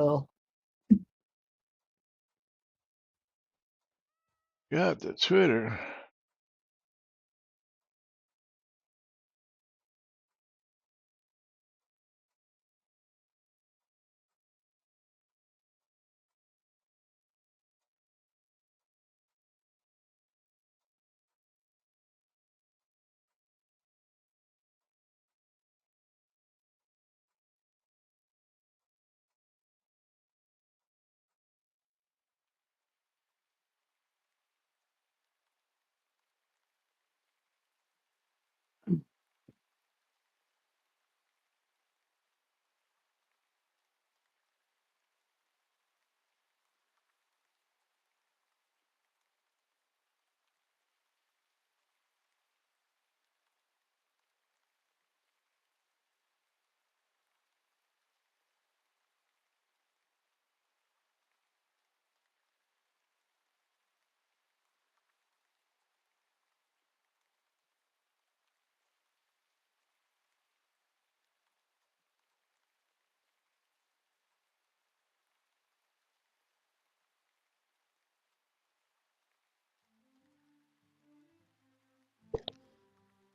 Oh, Got the Twitter.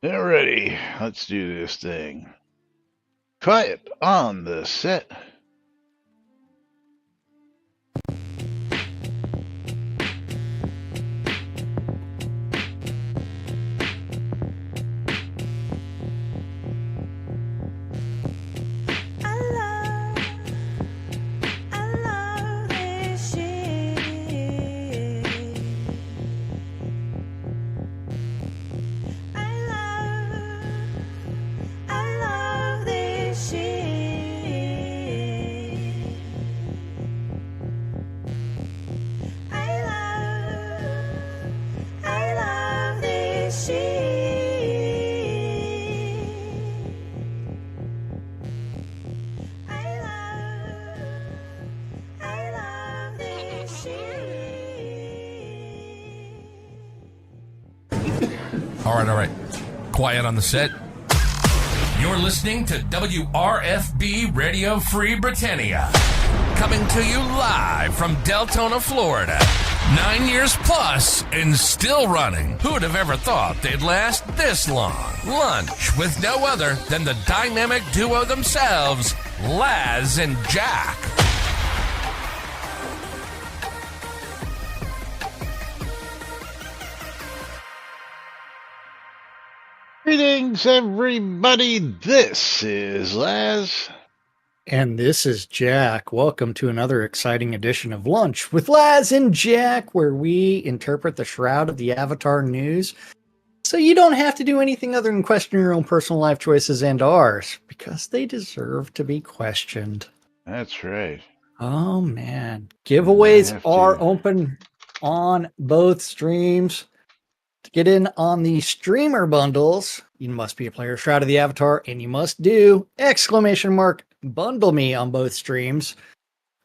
Alrighty, let's do this thing. Quiet on the set. All right. Quiet on the set. You're listening to WRFB Radio Free Britannia. Coming to you live from Deltona, Florida. 9 years plus and still running. Who'd have ever thought they'd last this long? Lunch with no other than the dynamic duo themselves, Laz and Jack. Greetings, everybody. This is Laz. and this is Jack. Welcome to another exciting edition of Lunch with Laz and Jack, where we interpret the Shroud of the Avatar news so you don't have to do anything other than question your own personal life choices and ours, because they deserve to be questioned. That's right. Oh, man. Giveaways have are to. open on both streams. To get in on the streamer bundles, you must be a player of Shroud of the Avatar, and you must do ! Bundle me on both streams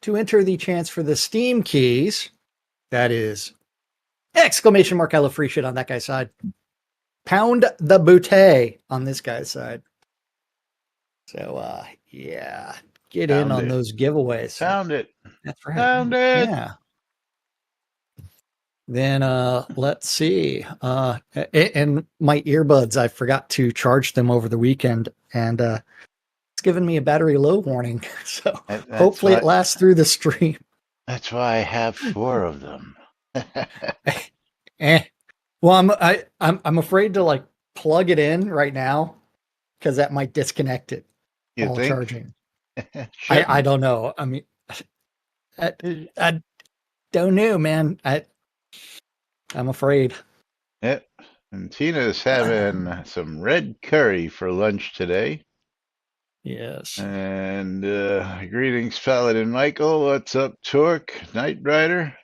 to enter the chance for the Steam keys. That is ! I love free shit on that guy's side. Pound the bootay on this guy's side. So, yeah, get Found in on it. those giveaways. Found it. That's right. Found it. Yeah. Then let's see. And my earbuds, I forgot to charge them over the weekend, and it's given me a battery low warning. So That's hopefully why- it lasts through the stream. That's why I have 4 of them. Well, I'm afraid to like plug it in right now because that might disconnect it You while think? charging. Shouldn't. I don't know. I mean, I don't know, man. I'm afraid. Yep. And Tina's having some red curry for lunch today. Yes. And greetings, Paladin Michael. What's up, Torque? Knight Rider?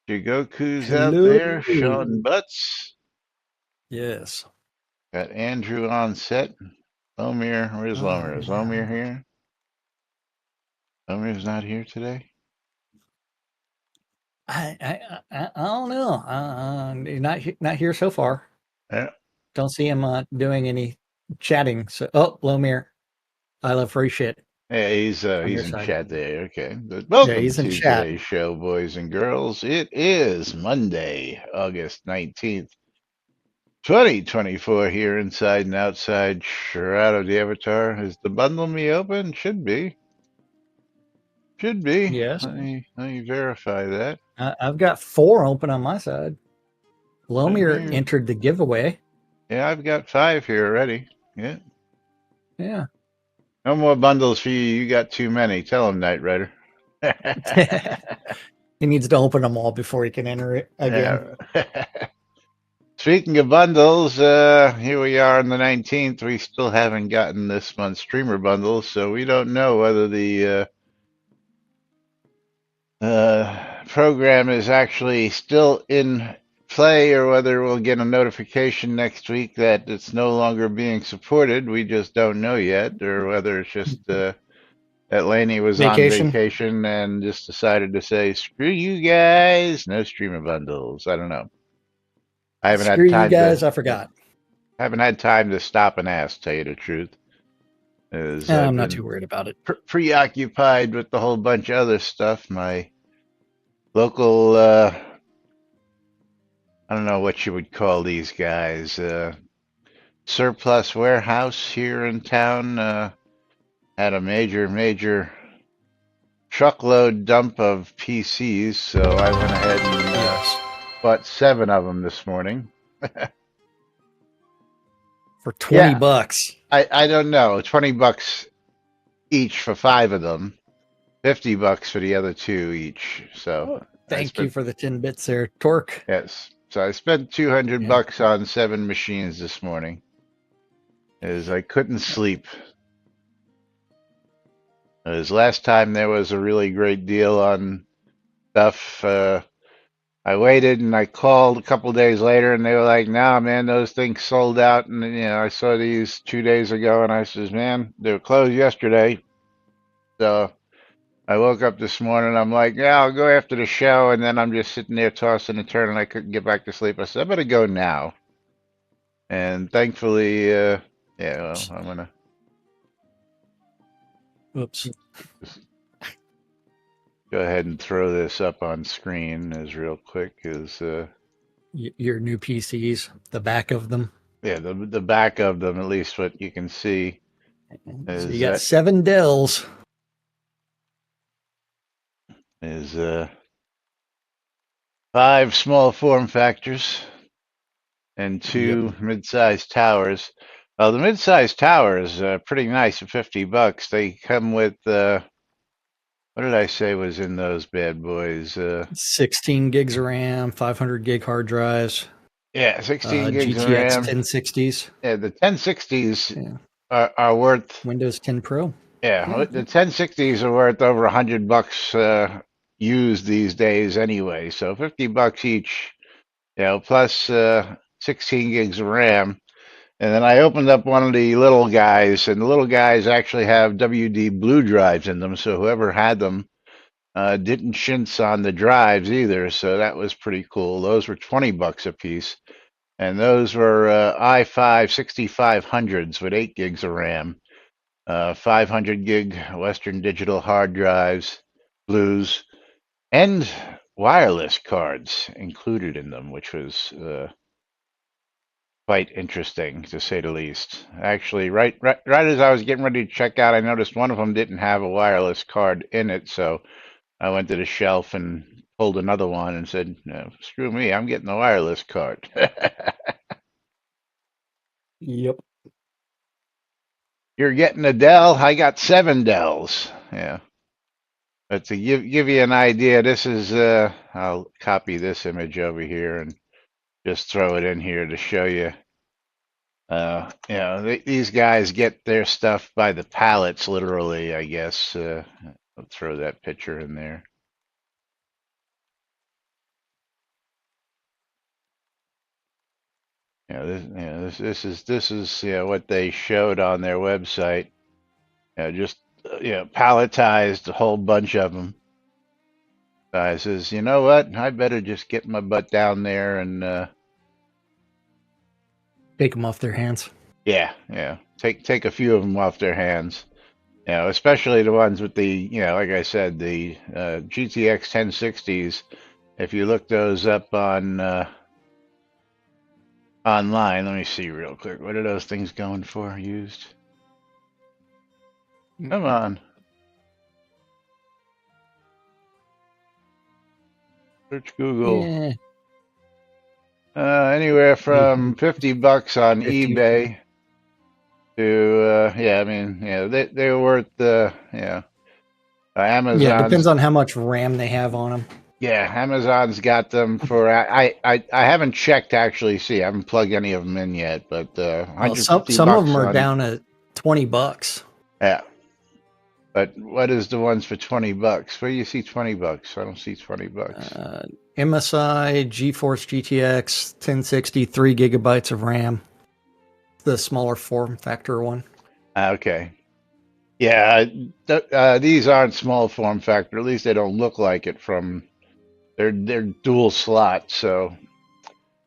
Jigoku's out Hello. there. Sean Butts. Yes. Got Andrew on set. Lomir. Where's Oh, Lomir? Is yeah. Lomir here? Lomir's not here today? I don't know. Not here so far. Yeah. Don't see him doing any chatting. So, Lomir, I love free shit. Yeah, he's your in side. chat there. Okay. But Yeah, welcome he's in to chat. today's show, boys and girls. It is Monday, August 19th, 2024 here inside and outside Shroud of the Avatar. Is the bundle me open? Should be. Should be. Yes. Let me verify that. I've got 4 open on my side. Lomir Okay. entered the giveaway. Yeah, I've got 5 here already. Yeah. Yeah. No more bundles for you. You got too many. Tell him, Knight Rider. He needs to open them all before he can enter it again. Yeah. Speaking of bundles, here we are on the 19th. We still haven't gotten this month's streamer bundles, so we don't know whether the program is actually still in play or whether we'll get a notification next week that it's no longer being supported. We just don't know yet, or whether it's just that Laney was on Vacation. vacation and just decided to say, screw you guys, no streamer bundles. I don't know. I haven't Screw had you time guys, to. I forgot. Haven't had time to stop and ask, tell you the truth. As No, I've I'm not been too worried about it. preoccupied with the whole bunch of other stuff. My local, I don't know what you would call these guys, surplus warehouse here in town, had a major truckload dump of PCs, so I went ahead and Yes. bought 7 of them this morning. For 20 Yeah. bucks. I don't know, $20 each for 5 of them, $50 for the other 2 each. So Thank you for the 10 bits there, Torque. yes, so I spent $200 Yeah. on 7 machines this morning, as I couldn't sleep. As last time there was a really great deal on stuff. I waited and I called a couple days later, and they were like, "Nah, man, those things sold out." And I saw these 2 days ago, and I says, "Man, they were closed yesterday." So I woke up this morning. I'm like, "Yeah, I'll go after the show," and then I'm just sitting there tossing and turning. I couldn't get back to sleep. I said, "I better go now." And thankfully, yeah, well, I'm gonna. Oops. Go ahead and throw this up on screen as real quick as Your new PCs, the back of them. yeah, the back of them, at least what you can see So is you got 7 Dells. is 5 small form factors and 2 mid-sized towers. The mid-sized tower is pretty nice at $50. They come with what did I say was in those bad boys? 16 gigs of RAM, 500 gig hard drives. Yeah, 16 gigs of GTX RAM. 1060s. Yeah, the 1060s Yeah. are worth. Windows 10 Pro. Yeah, the 1060s are worth over $100 used these days anyway. So $50 each, plus 16 gigs of RAM. And then I opened up one of the little guys, and the little guys actually have WD blue drives in them. So whoever had them didn't chintz on the drives either. So that was pretty cool. Those were $20 a piece. And those were i5 6500s with 8 gigs of RAM. 500 gig Western Digital hard drives, blues, and wireless cards included in them, which was quite interesting to say the least. Actually, right as I was getting ready to check out, I noticed one of them didn't have a wireless card in it, so I went to the shelf and pulled another one and said, "No, screw me, I'm getting the wireless card." Yep. You're getting a Dell. I got 7 Dells. Yeah. But to give you an idea, this is I'll copy this image over here and just throw it in here to show you. These guys get their stuff by the pallets, literally, I guess. I'll throw that picture in there. This is what they showed on their website. Just palletized a whole bunch of them. I says, you know what? I better just get my butt down there and Take them off their hands. take a few of them off their hands. especially the ones with the, like I said, the GTX 1060s. If you look those up on online, let me see real quick. What are those things going for used? Come on. Search Google. Yeah. Anywhere from $50 on 50. eBay to I mean, they're worth Yeah, depends Amazon's. on how much RAM they have on them. Yeah, Amazon's got them for. I haven't checked to actually see. I haven't plugged any of them in yet, but Well, 150 some of them bucks are on. down at $20. Yeah, but what is the ones for 20 bucks? Where do you see 20 bucks? I don't see 20 bucks. MSI GeForce GTX 1060, 3 GB of RAM. The smaller form factor one. Okay. Yeah, these aren't small form factor. At least they don't look like it from. They're dual slot, so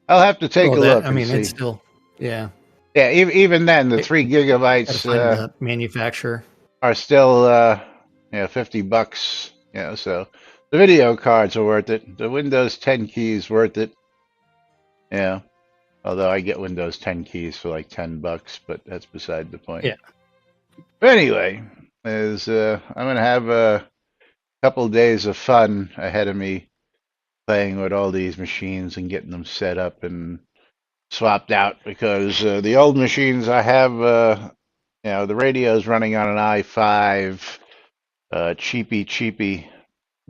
I'll have to take Oh, a that look I and mean, it's see. still, yeah. Yeah, even then, the Gotta 3 gigabytes find the manufacturer. are still $50. So the video cards are worth it. The Windows 10 keys worth it. Yeah. Although I get Windows 10 keys for like $10, but that's beside the point. Yeah. But anyway, I'm gonna have a couple days of fun ahead of me playing with all these machines and getting them set up and swapped out because the old machines I have, the radio is running on an i5, cheapy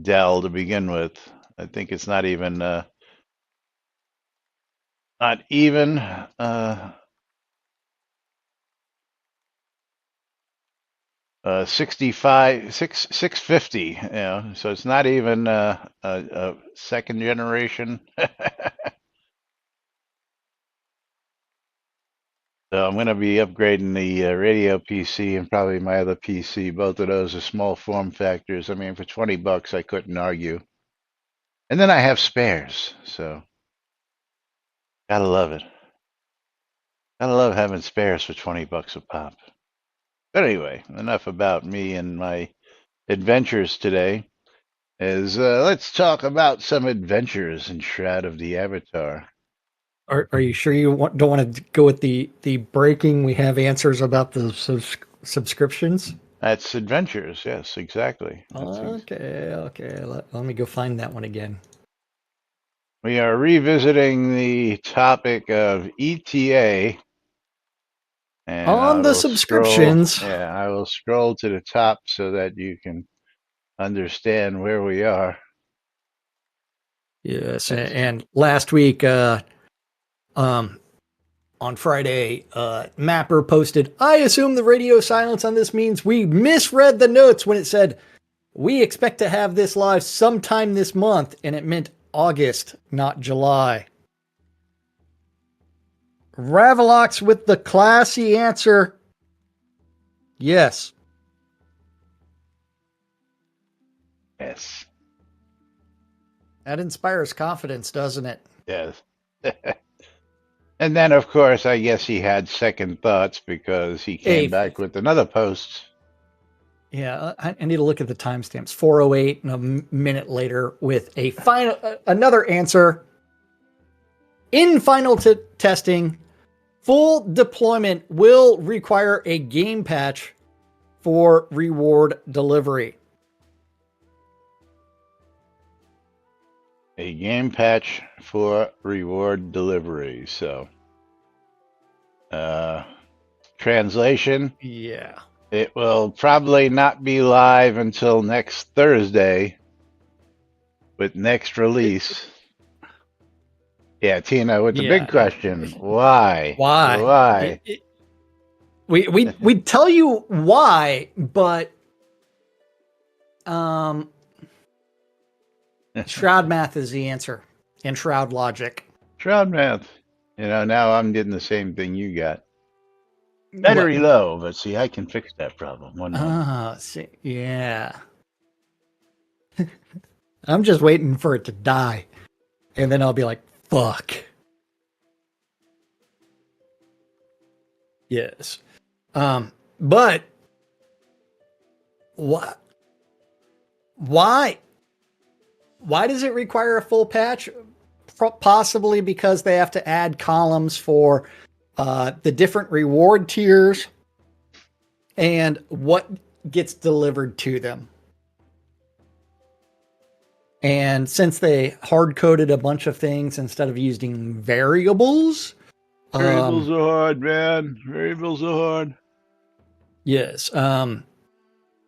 Dell to begin with. I think it's not even 65 650. So it's not even a second generation. So I'm going to be upgrading the radio PC and probably my other PC. Both of those are small form factors. I mean, for 20 bucks, I couldn't argue. And then I have spares, so gotta love it. Gotta love having spares for 20 bucks a pop. But anyway, enough about me and my adventures today. Let's talk about some adventures in Shroud of the Avatar. Are you sure you don't want to go with the breaking? We have answers about the subscriptions. That's adventures, yes, exactly. Okay. Let me go find that one again. We are revisiting the topic of ETA. And On the subscriptions. I will scroll to the top so that you can understand where we are. Yes, and last week, on Friday, Mapper posted, I assume the radio silence on this means we misread the notes when it said, we expect to have this live sometime this month, and it meant August, not July. Ravalox with the classy answer, yes. Yes. That inspires confidence, doesn't it? Yes. And then, of course, I guess he had second thoughts because he came back with another post. Yeah, I need to look at the timestamps. 4:08 and a minute later with a final another answer. In final testing, full deployment will require a game patch for reward delivery. A game patch for reward delivery. So, translation. Yeah. It will probably not be live until next Thursday with next release. Yeah, Tina, with the big question, why? Why? We tell you why, but Shroud math is the answer, and Shroud logic. Shroud math. Now I'm getting the same thing you got. Battery low, but see, I can fix that problem. See, yeah. I'm just waiting for it to die, and then I'll be like, fuck. Yes. But What? Why? Why does it require a full patch? Possibly because they have to add columns for the different reward tiers and what gets delivered to them. And since they hard coded a bunch of things instead of using variables, Variables are hard, man. Variables are hard. yes,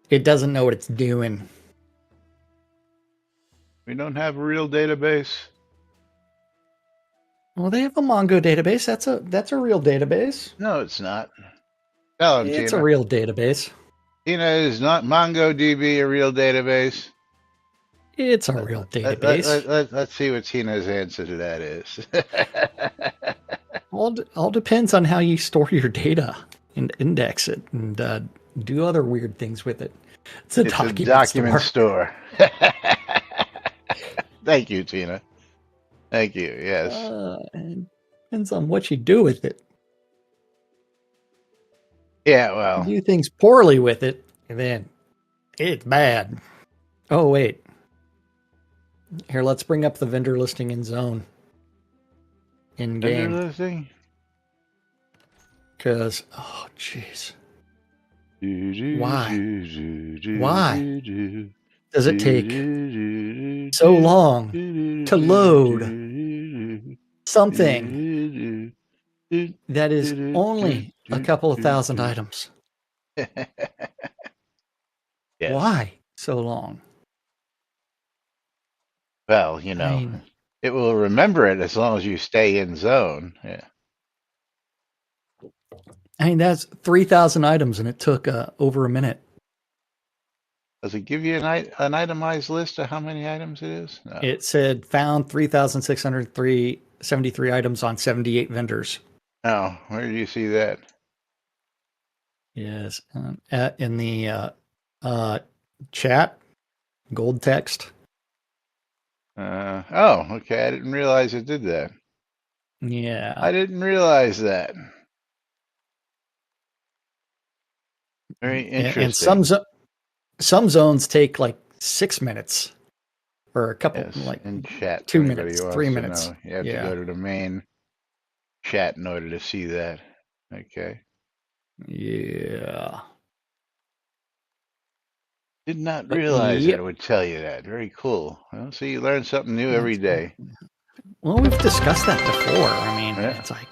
it doesn't know what it's doing. We don't have a real database. Well, they have a Mongo database. That's a real database. No, it's not. Tell him, It's Tina. a real database. Tina, is not MongoDB a real database? It's a real database. Let's see what Tina's answer to that is. All depends on how you store your data and index it and do other weird things with it. It's a document store. Thank you, Tina. Thank you. Yes. It depends on what you do with it. Yeah, well. You do things poorly with it, and then it's bad. Oh, wait. Here, let's bring up the vendor listing in Zone. In game. Vendor listing? Because, oh, jeez. Why does it take so long to load something that is only a couple of thousand items? Yes. Why so long? Well, you know, it will remember it as long as you stay in Zone. Yeah. I mean, that's 3,000 items, and it took over a minute. Does it give you an itemized list of how many items it is? No. It said found 3,673 items on 78 vendors. Oh, where do you see that? Yes, in the chat, gold text. Oh, okay. I didn't realize it did that. Yeah, I didn't realize that. Very interesting. And some zones take like 6 minutes, or a couple, Yes, like in chat. 2 minutes, 3 minutes. You have to go to the main chat in order to see that. Okay. Yeah. Did not realize that it would tell you that. Very cool. Well, so you learn something new every day. Well, we've discussed that before. I mean, it's like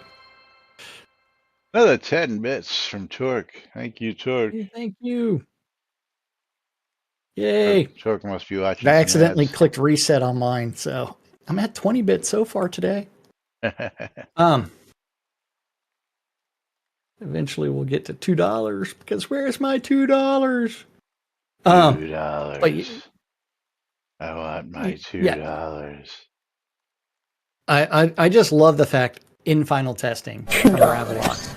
another 10 bits from Torque. Thank you, Torque. Thank you. Yay. Torque must be watching. I accidentally clicked reset on mine, so I'm at 20 bits so far today. Eventually we'll get to $2 because where's my $2? $2. I want my $2. I just love the fact in final testing from Ravelot.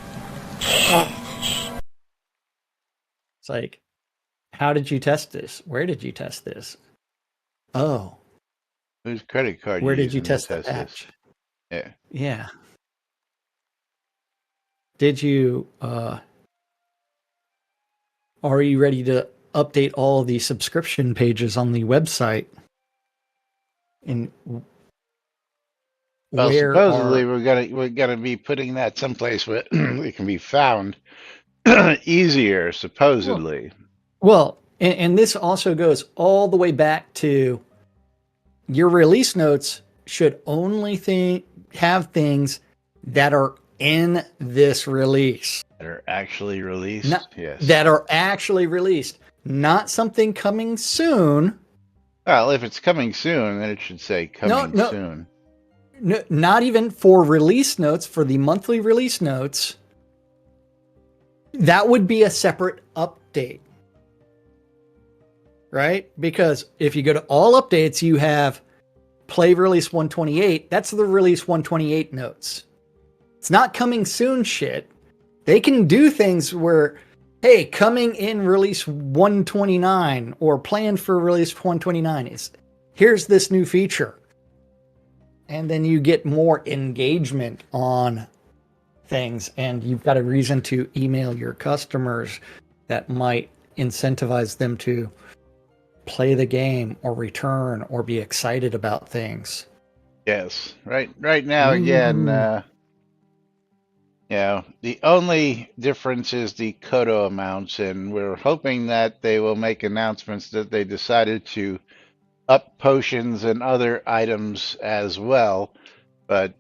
It's like, how did you test this? Where did you test this? Oh. Whose credit card? Where did you test the patch? Yeah. Yeah. Did you are you ready to update all of the subscription pages on the website? And well, supposedly we're gonna be putting that someplace where it can be found easier, supposedly. Well, and this also goes all the way back to your release notes should only have things that are in this release. That are actually released? Yes. That are actually released. Not something coming soon. Well, if it's coming soon, then it should say coming soon. No, not even for release notes, for the monthly release notes. That would be a separate update. Right? Because if you go to all updates, you have play release 128. That's the release 128 notes. It's not coming soon shit. They can do things where, hey, coming in release 129 or planned for release 129 is, here's this new feature. And then you get more engagement on things, and you've got a reason to email your customers that might incentivize them to play the game or return or be excited about things. Yes. Right now, again, Ooh. the only difference is the kodo amounts, and we're hoping that they will make announcements that they decided to up potions and other items as well. But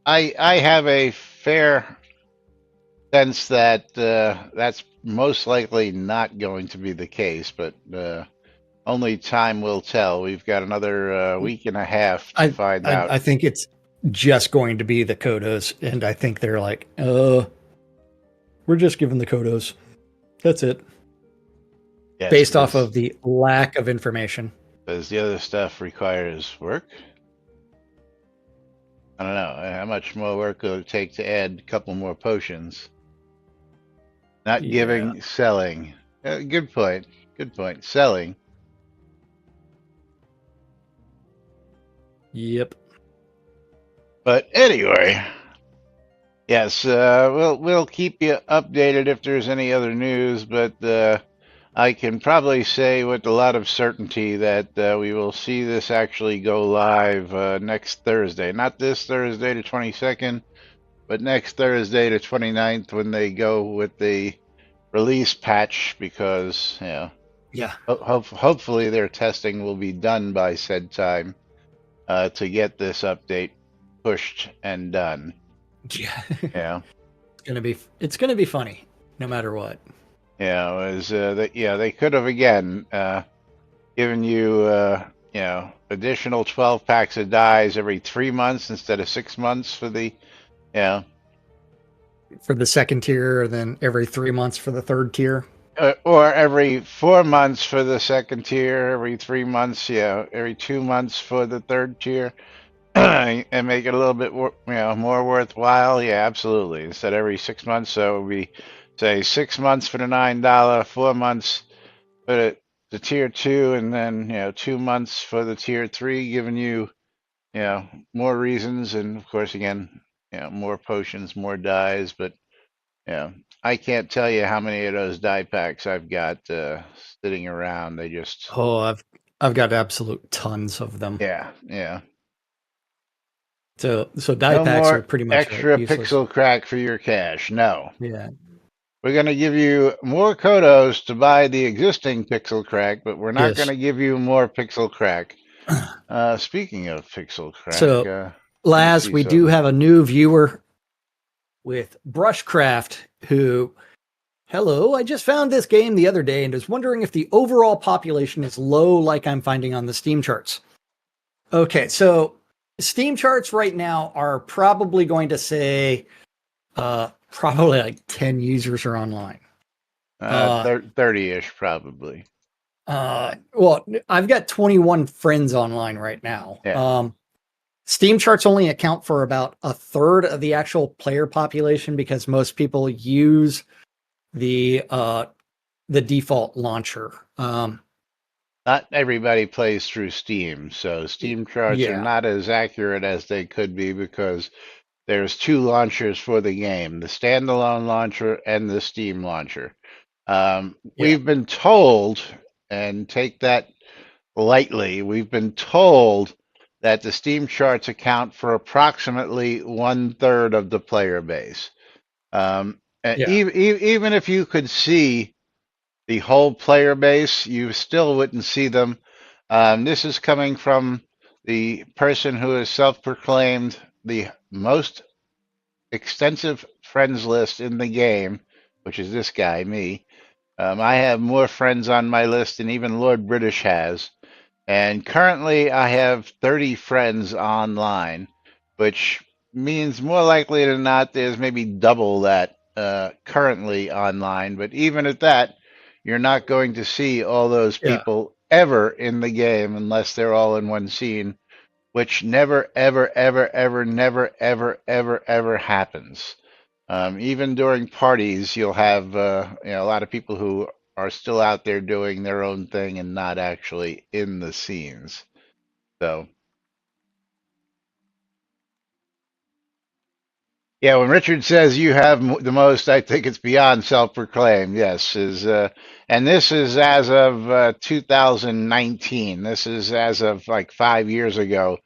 I have a fair sense that that's most likely not going to be the case, but only time will tell. We've got another week and a half to I, find I out. I think it's just going to be the Kodos, and I think they're like, we're just giving the Kodos. That's it. Yes, Based off of the lack of information. because the other stuff requires work. I don't know how much more work will it take to add a couple more potions. Not Yeah. giving, selling. Good point. Good point. Selling. Yep. But anyway, yes, we'll keep you updated if there's any other news. But I can probably say with a lot of certainty that we will see this actually go live next Thursday. Not this Thursday, the 22nd, but next Thursday, the 29th, when they go with the release patch, because Yeah. hopefully their testing will be done by said time to get this update pushed and done. Yeah. Yeah. It's gonna be funny, no matter what. Yeah, they could have again given you additional 12 packs of dies every 3 months instead of 6 months for the For the second tier, and then every 3 months for the third tier. or every 4 months for the second tier, every 3 months, every 2 months for the third tier, and make it a little bit more worthwhile. Yeah, absolutely. Instead of every 6 months, so it would be say 6 months for the $9, 4 months for the tier two, and then 2 months for the tier three, giving you more reasons, and of course again more potions, more dies. But I can't tell you how many of those die packs I've got sitting around. They just Oh, I've got absolute tons of them. yeah. So die No packs are more pretty much extra useless. pixel crack for your cash. No. Yeah. We're going to give you more kodos to buy the existing pixel crack, but we're not going Yes. to give you more pixel crack. Speaking of pixel crack, So, let me Laz, see we do something. have a new viewer with Brushcraft who, hello, I just found this game the other day and was wondering if the overall population is low like I'm finding on the Steam charts. Okay, so Steam charts right now are probably going to say probably like 10 users are online. 30-ish probably. Well, I've got 21 friends online right now. Yeah. Steam charts only account for about a third of the actual player population because most people use the default launcher. Not everybody plays through Steam, so Steam charts are Yeah, not as accurate as they could be because there's two launchers for the game, the standalone launcher and the Steam launcher. yeah, We've been told, and take that lightly, we've been told that the Steam charts account for approximately 1/3 of the player base. yeah, Even if you could see the whole player base, you still wouldn't see them. This is coming from the person who is self-proclaimed the most extensive friends list in the game, which is this guy, me. I have more friends on my list than even Lord British has. And currently, I have 30 friends online, which means more likely than not, there's maybe double that currently online. But even at that, you're not going to see all those yeah, people ever in the game unless they're all in one scene, which never, ever, ever, ever, never, ever, ever, ever happens. Even during parties, you'll have a lot of people who are still out there doing their own thing and not actually in the scenes. So Yeah, when Richard says you have the most, I think it's beyond self-proclaimed. Yes, and this is as of 2019. This is as of like 5 years ago.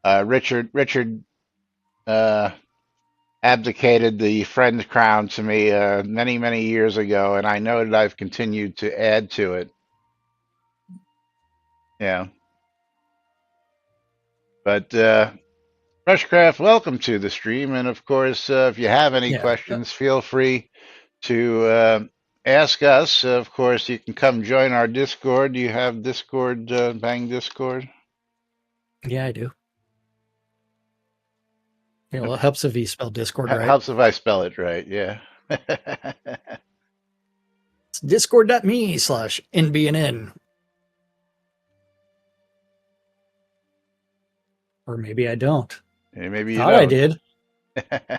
Richard uh, abdicated the friend crown to me many years ago, and I know that I've continued to add to it. Yeah, but Rushcraft, welcome to the stream, and of course, if you have any Yeah. questions, feel free to ask us. Of course, you can come join our Discord. Do you have Discord, Bang Discord? Yeah, I do. You know, it helps if you spell Discord right. Helps if I spell it right. Yeah. It's discord.me/NBNN. Or maybe I don't. Maybe you Thought I don't. did.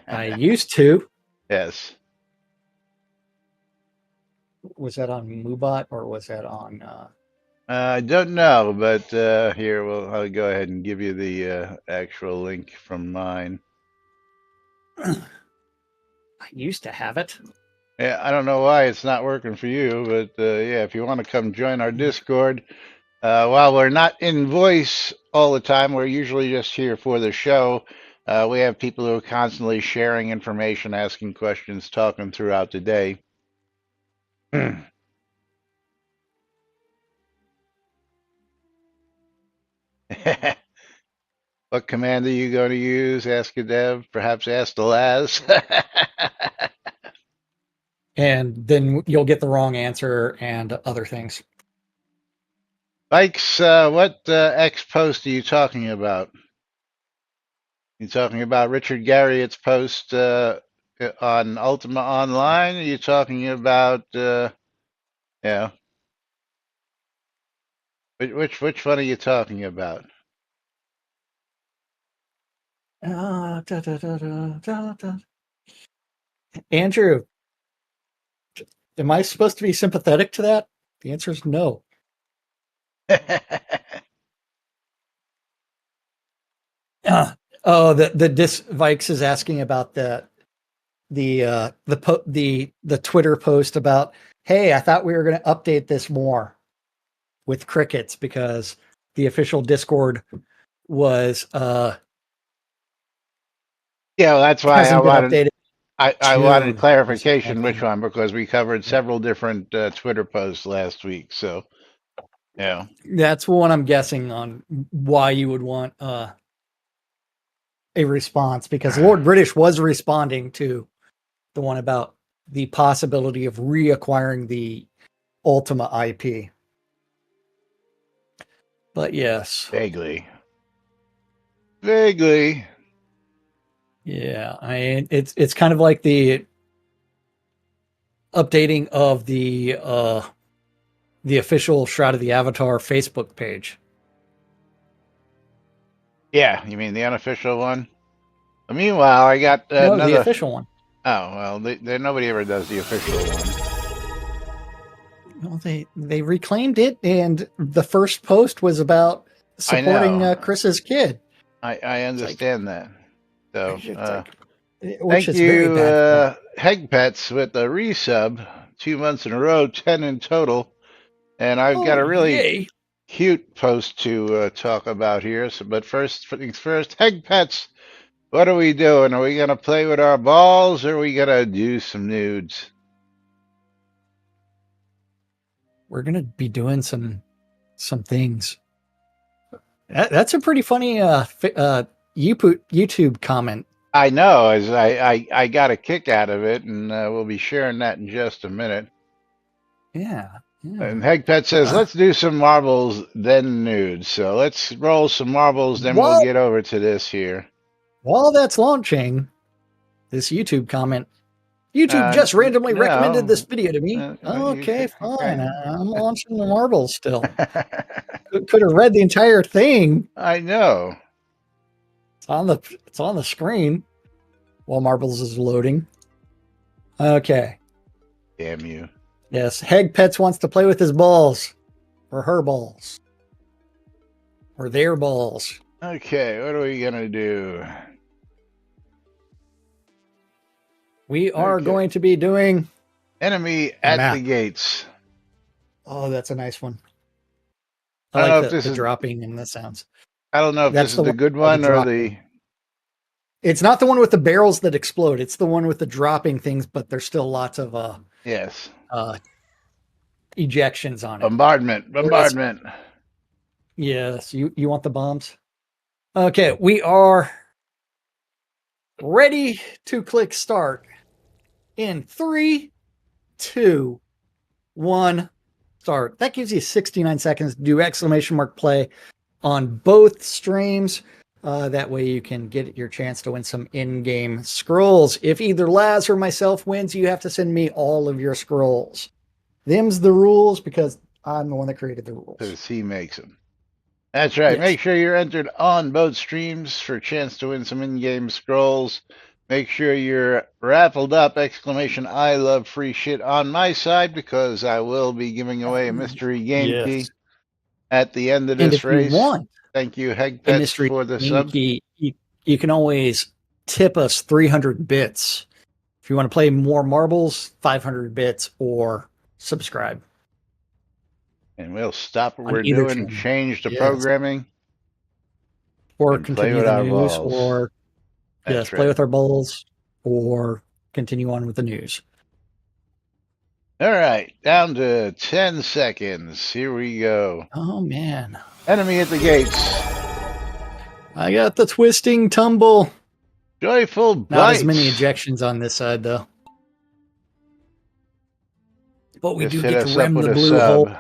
I used to. Yes. Was that on Moobot or was that on? I don't know, but here, I'll go ahead and give you the actual link from mine. I used to have it. Yeah, I don't know why it's not working for you, but yeah, if you want to come join our Discord, while we're not in voice all the time, we're usually just here for the show. We have people who are constantly sharing information, asking questions, talking throughout the day. What command are you going to use? Ask a dev, perhaps ask the Laz. And then you'll get the wrong answer and other things. Mike's, what X post are you talking about? You talking about Richard Garriott's post on Ultima Online? Are you talking about, yeah? Which one are you talking about? Andrew, am I supposed to be sympathetic to that? The answer is no. Oh, the Dis Vikes is asking about the Twitter post about, hey, I thought we were going to update this more with crickets because the official Discord was Yeah, well, that's why hasn't been updated. I wanted June. clarification which one, because we covered several different Twitter posts last week. So, yeah. That's what I'm guessing on why you would want a response, because Lord British was responding to the one about the possibility of reacquiring the Ultima IP. But yes. Vaguely. Yeah, it's kind of like the updating of the official Shroud of the Avatar Facebook page. Yeah, you mean the unofficial one? Meanwhile, I got No, another. the official one. Oh well, nobody ever does the official one. Well, they reclaimed it, and the first post was about supporting Chris's kid. I understand that. So, which thank is you, very bad. Hegpets, with the resub, 2 months in a row, 10 in total, and I've got a really cute post to talk about here. So, but first things first, Hegpets, what are we doing? Are we gonna play with our balls, or are we gonna do some nudes? We're gonna be doing some things. That's a pretty funny YouTube comment. I know, as I got a kick out of it, and we'll be sharing that in just a minute. Yeah. And Hegpet says, let's do some marbles, then nudes. So let's roll some marbles, then we'll get over to this here. While that's launching, this YouTube comment, YouTube just randomly recommended this video to me. Okay, fine. I'm launching the marbles still. Could have read the entire thing. I know. It's on the screen while marbles is loading. Okay. Damn you. Yes, Hegpets wants to play with his balls. Or her balls. Or their balls. Okay, what are we gonna do? We are Okay. going to be doing. Enemy A at map. the gates. Oh, that's a nice one. I I don't know if like this the is. dropping and the sounds. I don't know if That's this the is the one good called the one or dropping. the. It's not the one with the barrels that explode. It's the one with the dropping things, but there's still lots of Yes. ejections on it. Bombardment. Whereas- Bombardment. Yes, you want the bombs? Okay, we are ready to click start in 3, 2, 1, start. That gives you 69 seconds to do exclamation mark play on both streams. That way you can get your chance to win some in-game scrolls. If either Laz or myself wins, you have to send me all of your scrolls. Them's the rules because I'm the one that created the rules. Because he makes them. That's right. Yes. Make sure you're entered on both streams for a chance to win some in-game scrolls. Make sure you're raffled up, exclamation, I love free shit on my side because I will be giving away a mystery game key at the end of And this if you race. want Thank you, a Hegpets, mystery for the game sub. key, you can always tip us 300 bits. If you want to play more marbles, 500 bits or subscribe. And we'll stop what On we're either doing, channel. change the Yes. programming, Or and play continue with the our news, balls. or That's yes, play right. with our balls, or continue on with the news. All right, down to 10 seconds. Here we go. Oh man, Enemy at the gates. I got the twisting tumble. Joyful bites. Not as many ejections on this side though, but we Just do hit get to us up rim with the a blue sub. hole.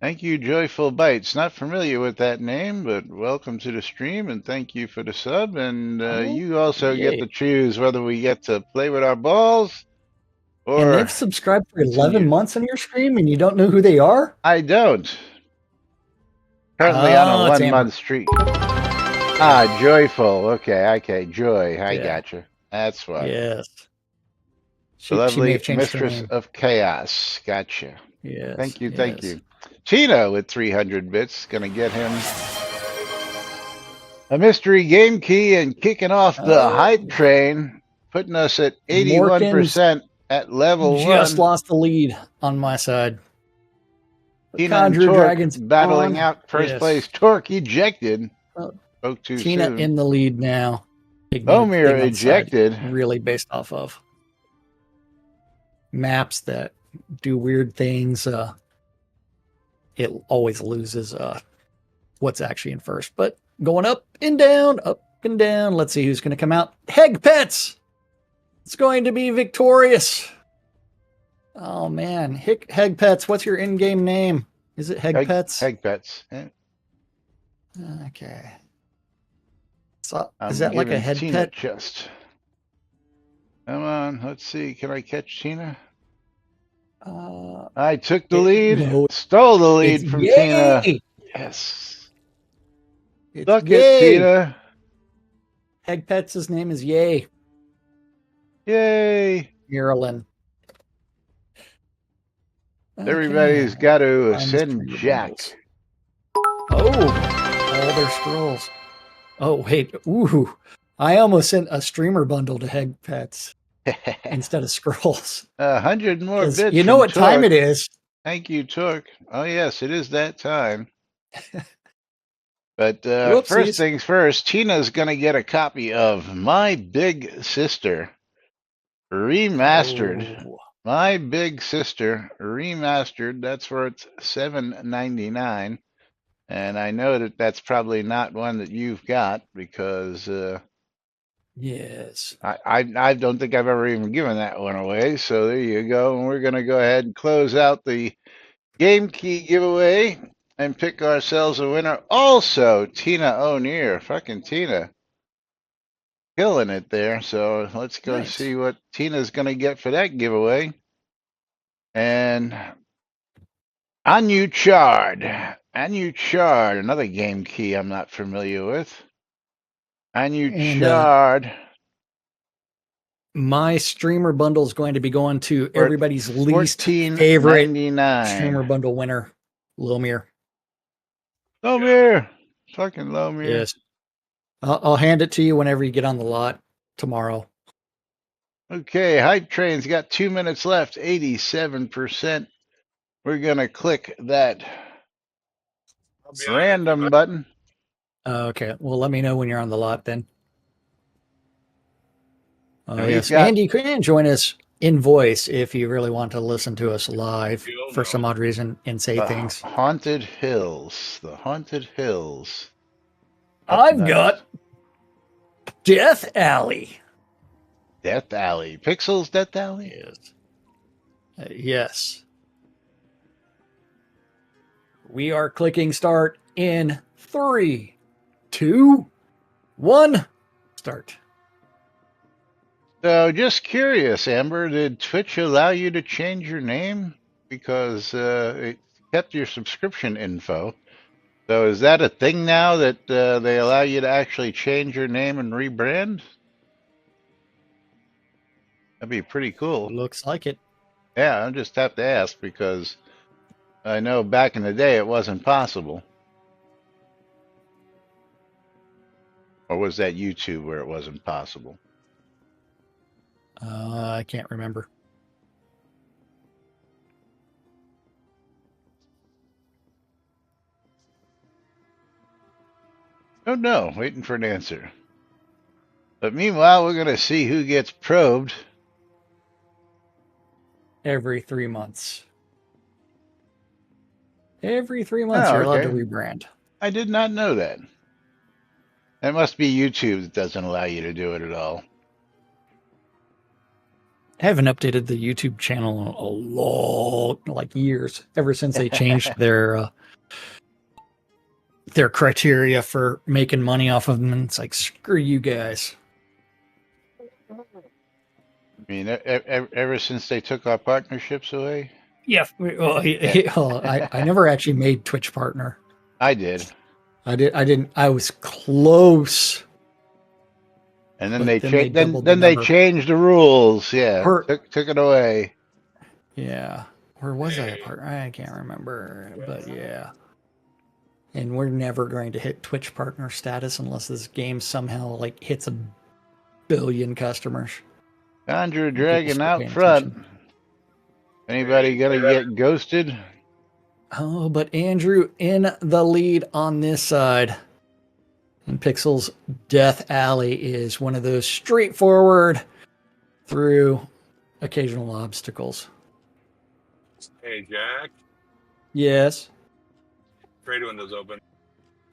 Thank you, Joyful Bites. Not familiar with that name, but welcome to the stream and thank you for the sub. And you also get yay. to choose whether we get to play with our balls or. And they've subscribed for 11 continue. months on your stream, and you don't know who they are? I don't. Currently on a Oh, it's 1 Amber. month streak. Ah, Joyful. Okay. Joy. I Yeah. gotcha. That's why. Yes. The She may lovely have changed her Mistress name. of Chaos. Gotcha. Yes. Thank you. yes. Tino with 300 bits. Gonna get him a mystery game key and kicking off the Oh. hype train, putting us at 81% at level Just 1. lost the lead on my side. Tina and Conjure Torque Dragons battling on. out first Yes. place. Torque ejected. Oh, Spoke too Tina soon. in the lead now. Big Lomir thing on the side, ejected. really based off of maps that do weird things. It always loses what's actually in first. But going up and down. Let's see who's going to come out. Hegpets! It's going to be victorious. Oh, man. Hegpets, what's your in-game name? Is it Hegpets? Hegpets. Yeah. Okay. So, I'm is that like a giving head Tina pet? chest. Come on, let's see. Can I catch Tina? I took the lead. No, Stole the lead it's from yay! Tina. Yes. It's Suck yay! it, Tina. Hegpets' name is Yay. Yay. Marilyn. Everybody's Okay. got to Find the send streamer Jack. bundles. Oh, all their scrolls. Oh, wait. Ooh. I almost sent a streamer bundle to Hegpets instead of scrolls. 100 more 'Cause bits. you know from what time Torque. it is. Thank you, Torque. Oh, yes, it is that time. But Whoopsies. first things first, Tina's going to get a copy of My Big Sister Remastered. Oh. My Big Sister Remastered. That's where it's $7.99. And I know that that's probably not one that you've got because Yes. I don't think I've ever even given that one away. So there you go. And we're going to go ahead and close out the game key giveaway and pick ourselves a winner. Also, Tina O'Near. Fucking Tina. Killing it there. So let's go Nice. see what Tina's going to get for that giveaway. And Anu Chard, another game key I'm not familiar with. Anu And, Chard. My streamer bundle is going to be going to We're at everybody's least favorite $14.99. streamer bundle winner, Lomir. Lomir. Fucking Lomir. Yes. I'll hand it to you whenever you get on the lot tomorrow. Okay, Hype Train's got 2 minutes left, 87%. We're going to click that random button. Okay, well, let me know when you're on the lot then. Oh, And we've yes. got And you can join us in voice if you really want to listen to us live for some odd reason and say the things. Haunted Hills. The Haunted Hills. Up I've next. got Death Alley. Death Alley. Pixels Death Alley? Yes. Yes. We are clicking start in 3, 2, 1. Start. So, just curious, Amber, did Twitch allow you to change your name? Because it kept your subscription info. So, is that a thing now that they allow you to actually change your name and rebrand? That'd be pretty cool. Looks like it. Yeah, I just have to ask because I know back in the day it wasn't possible. Or was that YouTube where it wasn't possible? I can't remember. Don't know. Waiting for an answer. But meanwhile, we're going to see who gets probed. Every 3 months. Every 3 months, Oh, you're allowed to okay. rebrand. I did not know that. That must be YouTube that doesn't allow you to do it at all. I haven't updated the YouTube channel in a long, like years, ever since they changed their criteria for making money off of them. And it's like, screw you guys. I mean, ever since they took our partnerships away? Yeah. Well, I never actually made Twitch partner. I did. I didn't. I was close. And then But they then they changed. Then doubled the they number. changed the rules. Yeah, Or- took it away. Yeah. Where was I a partner? I can't remember. But yeah. And we're never going to hit Twitch partner status unless this game somehow like hits 1 billion customers. Conjure People Dragon start out paying front. attention. Anybody gonna get ghosted? Oh, but Andrew in the lead on this side. And Pixel's Death Alley is one of those straightforward through occasional obstacles. Hey, Jack. Yes. Trade window's open.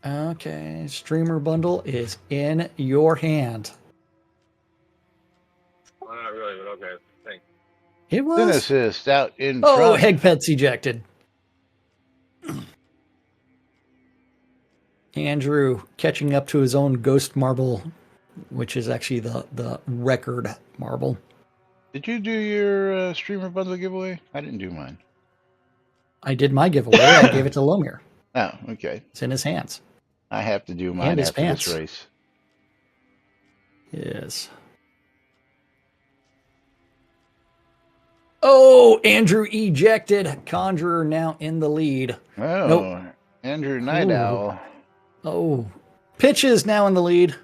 Okay. Streamer bundle is in your hand. Well, not really, but okay. Thanks. It was. Cynicist out in Oh, front. Hegpet's ejected. Andrew catching up to his own ghost marble, which is actually the record marble. Did you do your streamer bundle giveaway? I didn't do mine. I did my giveaway. I gave it to Lomir. Oh, okay. It's in his hands. I have to do mine And his after pants. this race. Yes. Oh, Andrew ejected. Conjurer now in the lead. Oh, Nope. Andrew Night Ooh. Owl. Oh, Pitches now in the lead.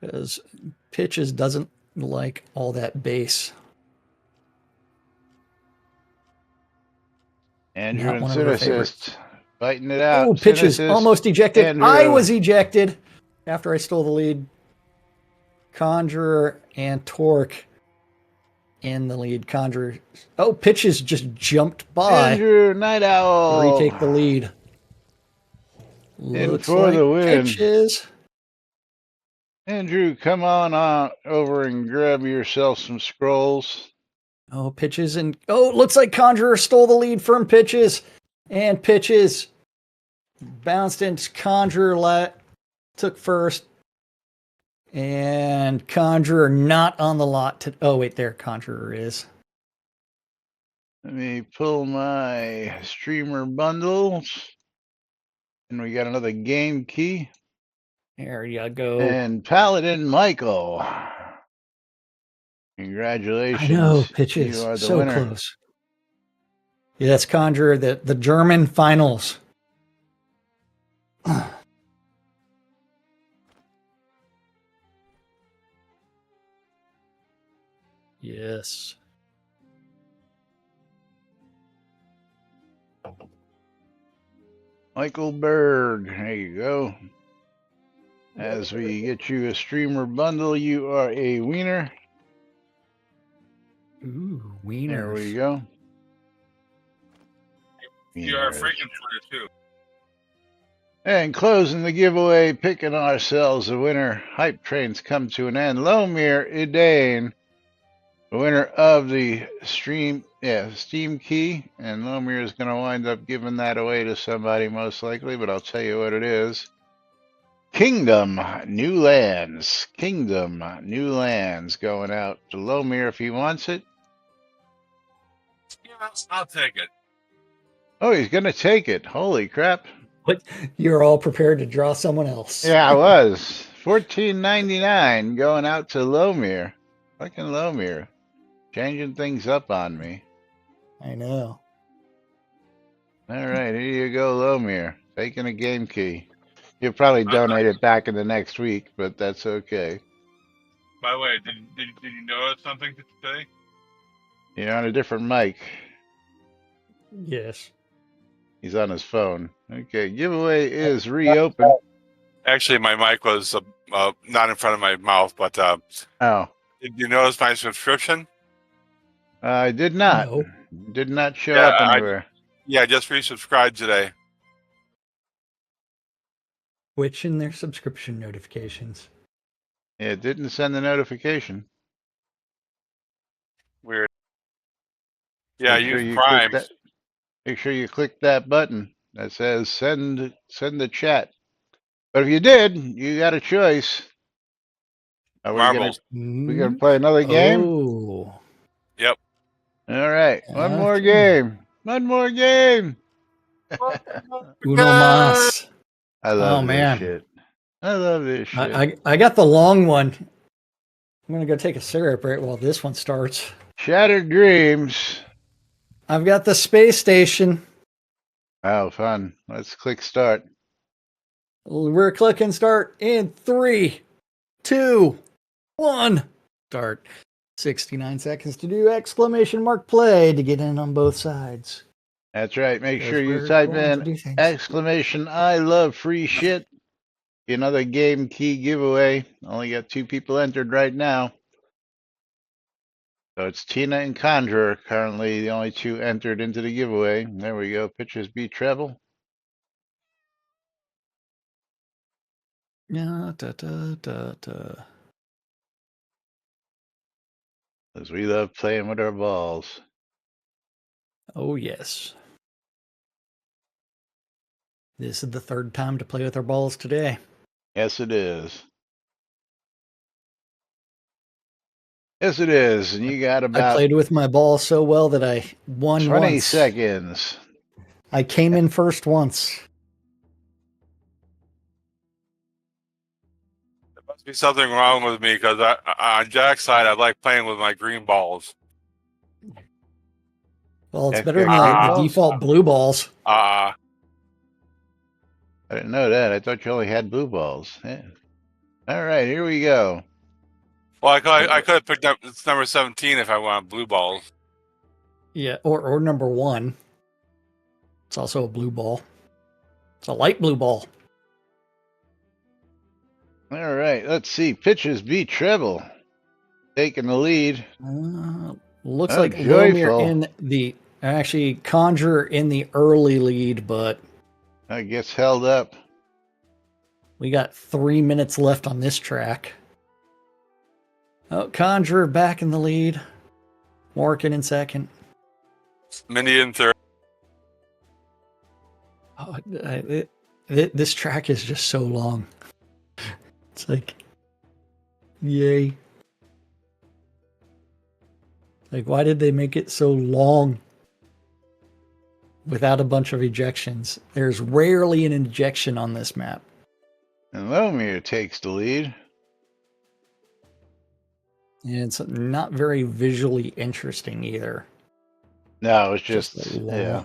Because Pitches doesn't like all that bass. Andrew Not and one of her Cynicist fighting it out. Oh, Pitches Cynicist, almost ejected. Andrew. I was ejected after I stole the lead. Conjurer and Torque in the lead. Conjurer. Oh, Pitches just jumped by Andrew Night to Owl. retake the lead. In Looks for like the win. Pitches. Andrew, come on over and grab yourself some scrolls. Oh, Pitches and looks like Conjurer stole the lead from Pitches, and Pitches bounced into Conjurer. Took first, and Conjurer not on the lot. Oh wait, there Conjurer is. Let me pull my streamer bundles. And we got another game key. There you go. And Paladin Michael. Congratulations. I know, Pitches. You are the So winner. close. Yes, Conjurer, the German finals. Yes. Michael Berg, there you go. As we get you a streamer bundle, you are a wiener. Ooh, There we wieners. go. You're a Wieners. freaking for too. And closing the giveaway, picking ourselves a winner. Hype trains come to an end. Lomir Idane, the winner of the Steam key. And Lomir is going to wind up giving that away to somebody most likely, but I'll tell you what it is. Kingdom New Lands. Kingdom New Lands going out to Lomir if he wants it. Yeah, I'll take it. Oh, he's going to take it. Holy crap. But you're all prepared to draw someone else. Yeah, I was. $14.99 going out to Lomir. Fucking Lomir. Changing things up on me. I know. All right, here you go, Lomir. Taking a game key. You'll probably donate it back in the next week, but that's okay. By the way, did you notice something today? You're on a different mic. Yes. He's on his phone. Okay, giveaway is reopened. Actually, my mic was not in front of my mouth, but Oh, did you notice my subscription? I did not. No. Did not show Yeah, up anywhere. Yeah, I just resubscribed today. Which in their subscription notifications. It didn't send the notification. Weird. Yeah, Make sure use you Prime. click that. Make sure you click that button that says send the chat. But if you did, you got a choice. Are Marbles. we gonna play another game? Oh. Yep. All right, one more Okay. game. One more game. Uno mas. I love this man. shit. I love this shit. I got the long one. I'm gonna go take a syrup right while this one starts. Shattered Dreams. I've got the space station. Oh, fun. Let's click start. We're clicking start in 3, 2, 1. Start. 69 seconds to do exclamation mark play to get in on both sides. That's right. Make Because sure you we're type going to do in things. exclamation I love free shit. Another game key giveaway. Only got 2 people entered right now. So it's Tina and Conjurer, currently the only 2 entered into the giveaway. There we go. Pitchers beat treble. Yeah, da, da, da, da. Because we love playing with our balls. Oh, yes. This is the 3rd time to play with our balls today. Yes, it is. Yes, it is. And you got I about played with my ball so well that I won 20 once. seconds. I came in first once. There must be something wrong with me because on Jack's side, I like playing with my green balls. Well, it's Heck, better than green the balls? default blue balls. I didn't know that. I thought you only had blue balls. Yeah. All right, here we go. Well, I could have picked up it's number 17 if I wanted blue balls. Yeah, or number 1. It's also a blue ball. It's a light blue ball. All right, let's see. Pitchers beat treble. Taking the lead. Looks Oh, like joyful. Lomir in the actually Conjurer in the early lead, but That gets held up. we got 3 minutes left on this track. Oh, Conjurer back in the lead. Morgan in second. Mindy in third. Oh, this track is just so long. It's like, yay. Like, why did they make it so long without a bunch of ejections? There's rarely an ejection on this map. And Lomir takes the lead. And it's not very visually interesting either. No, it's just long. yeah.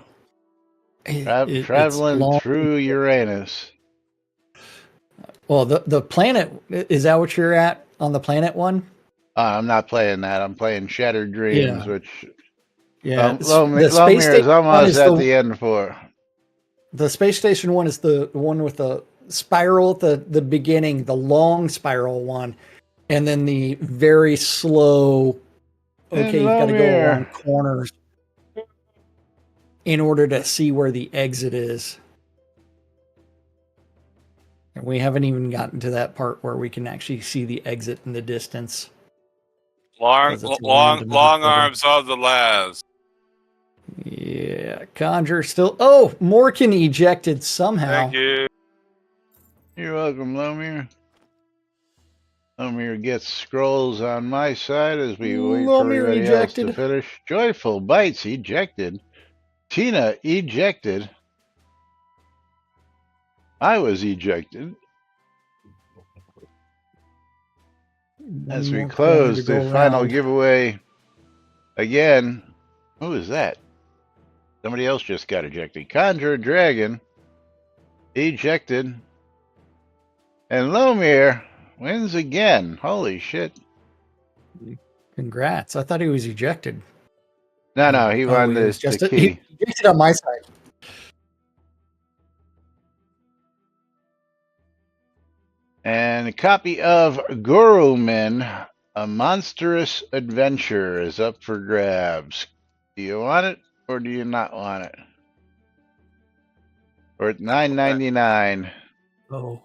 It's Traveling long. through Uranus. Well, the planet, is that what you're at on the planet one? I'm not playing that. I'm playing Shattered Dreams, Yeah, which yeah. The space Lomir is station one almost is at the end for. the space station one is the one with the spiral at the beginning, the long spiral one, and then the very slow. And Okay, you've got to go Lomir. along corners in order to see where the exit is. And we haven't even gotten to that part where we can actually see the exit in the distance. Long, 'Cause it's long, around another long portal. arms of the last. Yeah, Conjure still. Oh, Morkin ejected somehow. Thank you. You're welcome, Lomir. Lomir gets scrolls on my side as we wait for Lomir everybody else to ejected. finish. Joyful Bites ejected. Tina ejected. I was ejected. One As we more corner to close the go final around. giveaway again. Who is that? Somebody else just got ejected. Conjure Dragon ejected. And Lomir wins again. Holy shit. Congrats. I thought he was ejected. No, he won he was the just he key. ejected on my side. And a copy of Guruman, A Monstrous Adventure, is up for grabs. Do you want it or do you not want it? Or at $9.99. Oh,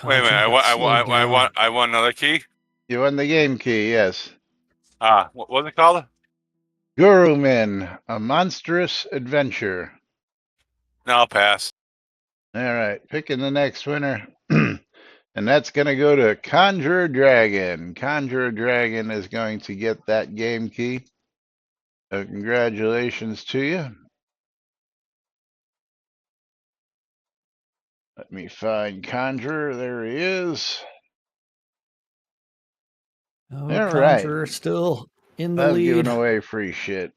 Wait a minute. I want another key. You won the game key, yes. What was it called? Guruman, A Monstrous Adventure. No, I'll pass. All right, picking the next winner. And that's going to go to Conjure Dragon. Conjure Dragon is going to get that game key. So congratulations to you. Let me find Conjure. There he is. Oh, All right. Conjurer still in the I've lead. given away free shit.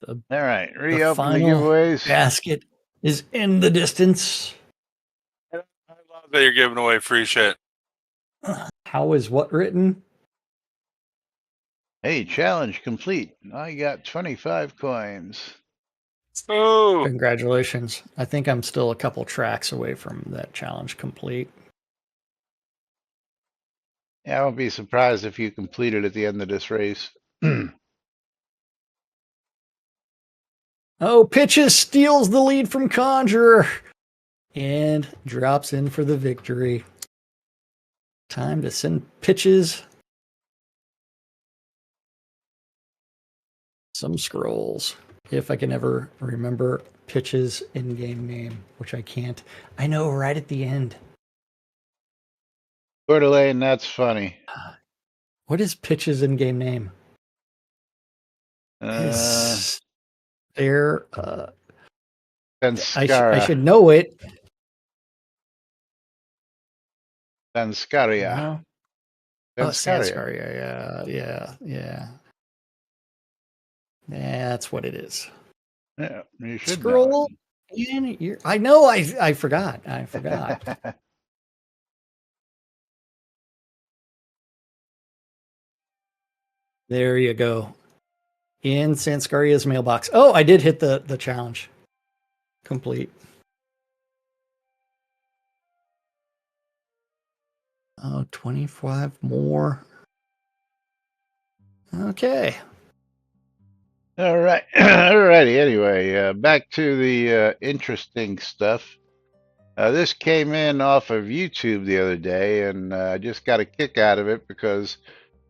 The All right, The reopen the final giveaways. basket is in the distance. I love that you're giving away free shit. How is what written? Hey, challenge complete. I got 25 coins. Ooh. Congratulations. I think I'm still a couple tracks away from that challenge complete. Yeah, I won't be surprised if you complete it at the end of this race. Oh, Pitches steals the lead from Conjurer and drops in for the victory. Time to send Pitches some scrolls. If I can ever remember Pitches in-game name, which I can't. I know right at the end. Coeur d'Alene, that's funny. What is Pitches in-game name? Is there I should know it. Sanskaria. No. Oh, Sanskaria. Yeah. That's what it is. Yeah, you should Scroll in. I know. I forgot. I forgot. know. There you go. In Sanskaria's mailbox. Oh, I did hit the challenge. Complete. Oh, 25 more. Okay. All right. All righty. Anyway, back to the interesting stuff. This came in off of YouTube the other day, and I just got a kick out of it because